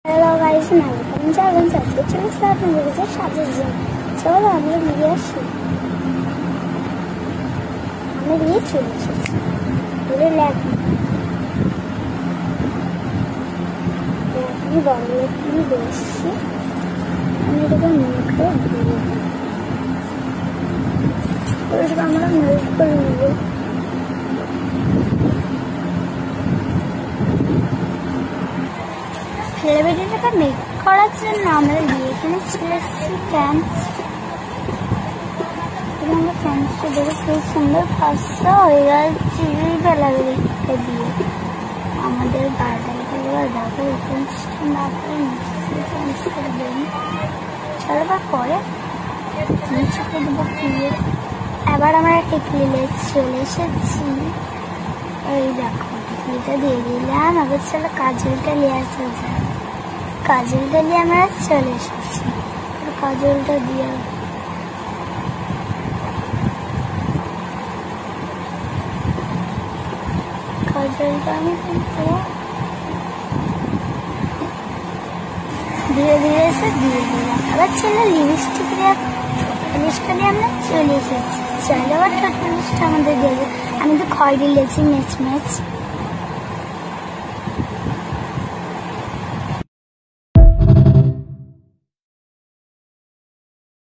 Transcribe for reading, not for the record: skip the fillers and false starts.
Hello guys, welcome to our channel. Today start with the Shadow Zone. चलो हमने लिया शुरू। हमने लिए शुरू। पूरे लैब ये बॉडी की बेस से हमने तो मिल्क कर दिया। और इसका हमारा मिल्क कर लिया। ছেলেবেটিটাকে মেক করার জন্য আমরা এখানে চলেছি ফ্যান্স আমরা ফ্যান্সটা দেখে খুব সুন্দর ফার্স্টটা হয়ে গেছে বেলাবেলিকে দিয়ে আমাদের গার্ডেনগুলো দেখো ফ্যান্সটা না করে নিশ্চয়ই ফ্যান্স করে দেন চলো বা পরে নিচে করে দেবো দিয়ে এবার আমরা টিকলি চলে এসেছি এই দেখো টিকলিটা দিয়ে দিলাম আবার চলো কাজলটা নিয়ে আসা যায় কাজলটা নিয়ে আমরা চলে এসেছি কাজলটা দিয়ে কাজলটা আমি কিন্তু ধীরে ধীরে এসে দিয়ে দিলাম আবার চলো লিপস্টিক নিয়ে আমরা চলে এসেছি চলো আবার ঠোঁট লিপস্টিক আমাদের দিয়ে আমি তো খয়েরি লেছি ম্যাচ